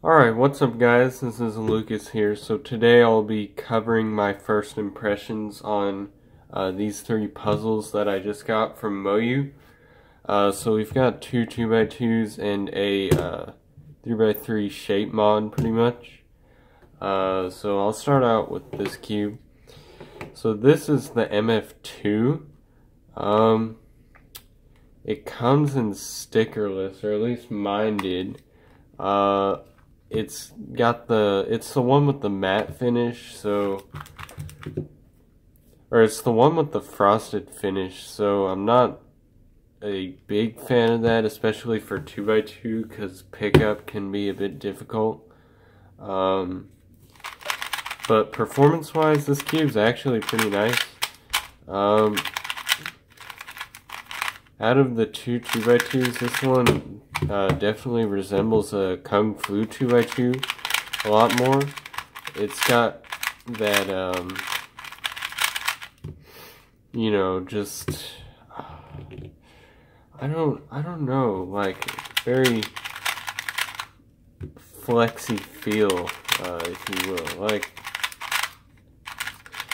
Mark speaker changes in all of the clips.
Speaker 1: Alright, what's up guys? This is Lucas here. So today I'll be covering my first impressions on these three puzzles that I just got from Moyu. So we've got two 2x2s and a 3x3 shape mod pretty much. So I'll start out with this cube. So this is the MF2. It comes in stickerless, or at least mine did. It's the one with the matte finish, so, or it's the one with the frosted finish, so I'm not a big fan of that, especially for 2x2, because pickup can be a bit difficult. But performance-wise, this cube's actually pretty nice. Out of the two 2x2s, this one definitely resembles a Kung Fu 2x2 a lot more. It's got that, you know, just, I don't know, like, very flexy feel, if you will. Like,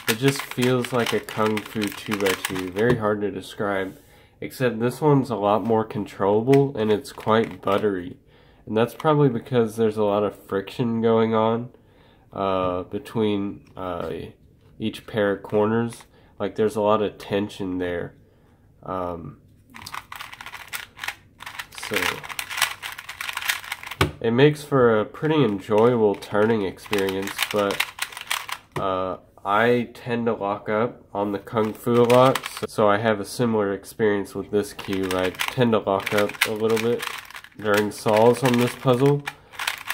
Speaker 1: it just feels like a Kung Fu 2x2, very hard to describe. Except this one's a lot more controllable and it's quite buttery. And that's probably because there's a lot of friction going on between each pair of corners. Like there's a lot of tension there. So it makes for a pretty enjoyable turning experience, but I tend to lock up on the Kung Fu a lot, so I have a similar experience with this cube. I tend to lock up a little bit during solves on this puzzle.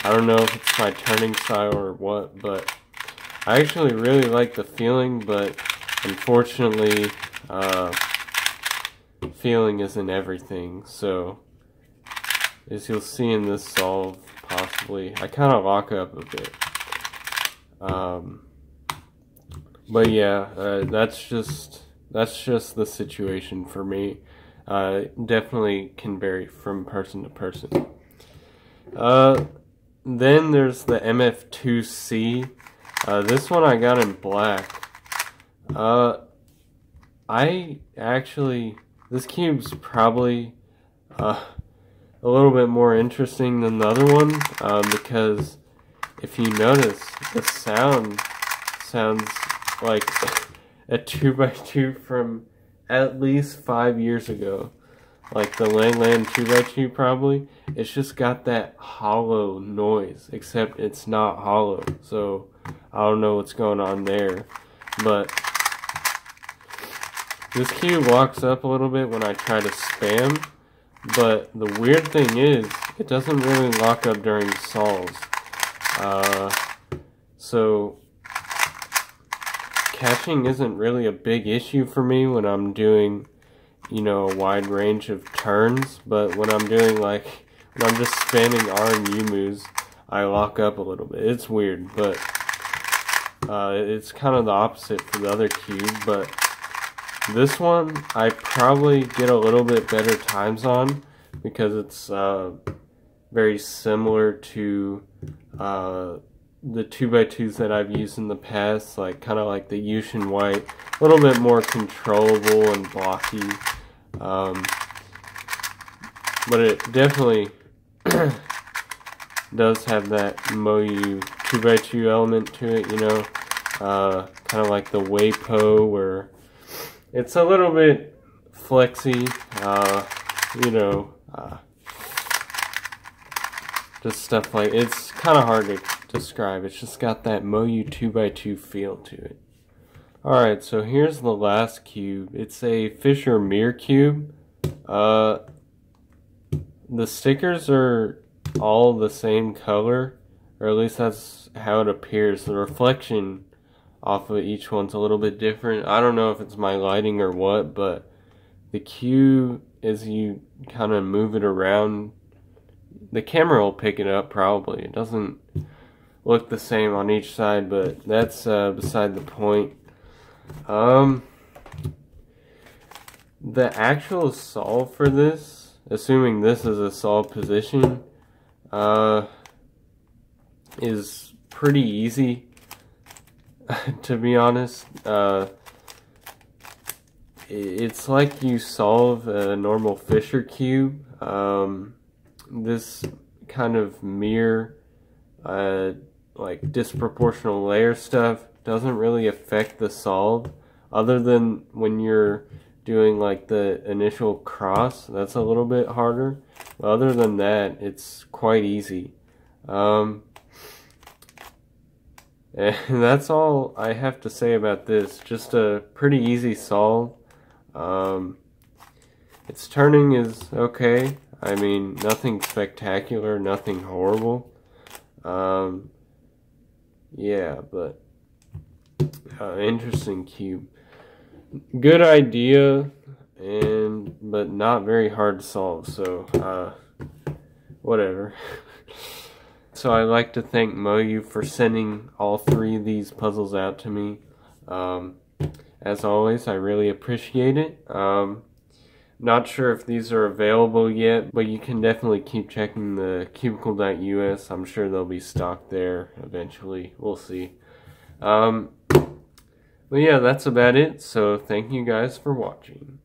Speaker 1: I don't know if it's my turning style or what, but I actually really like the feeling, but unfortunately, feeling isn't everything. So, as you'll see in this solve, possibly, I kind of lock up a bit. But yeah, that's just the situation for me. Definitely can vary from person to person. Then there's the MF2C. This one I got in black. This cube's probably a little bit more interesting than the other one, because if you notice, the sounds like a 2x2 from at least 5 years ago. Like the Lang 2x2 probably. It's just got that hollow noise, except it's not hollow. So I don't know what's going on there. But this cube locks up a little bit when I try to spam. But the weird thing is, it doesn't really lock up during solves. So catching isn't really a big issue for me when I'm doing, you know, a wide range of turns, but when I'm doing when I'm just spamming R and U moves, I lock up a little bit. It's weird, but it's kind of the opposite for the other cube, but this one I probably get a little bit better times on because it's very similar to the 2x2s that I've used in the past, like kind of like the Yushin White, a little bit more controllable and blocky, but it definitely does have that Moyu 2x2 element to it, you know, kind of like the Weipo, where it's a little bit flexy, you know, just stuff like, it's kind of hard to describe. It's just got that Moyu 2x2 feel to it. Alright, so here's the last cube. It's a Fisher Muir cube. The stickers are all the same color, or at least that's how it appears. The reflection off of each one's a little bit different. I don't know if it's my lighting or what, but the cube, as you kind of move it around, the camera will pick it up probably. It doesn't look the same on each side, but that's beside the point. The actual solve for this, assuming this is a solve position, is pretty easy, to be honest. It's like you solve a normal Fisher cube. This kind of mirror, like disproportional layer stuff doesn't really affect the solve, other than when you're doing like the initial cross. That's a little bit harder. But other than that, it's quite easy. And that's all I have to say about this. Just a pretty easy solve. Its turning is okay. I mean, nothing spectacular, nothing horrible. Yeah, but interesting cube. Good idea, but not very hard to solve, so whatever. So I'd like to thank Moyu for sending all 3 of these puzzles out to me. As always, I really appreciate it. Not sure if these are available yet, but you can definitely keep checking the cubicle.us. I'm sure they'll be stocked there eventually. We'll see. But yeah, that's about it. So thank you guys for watching.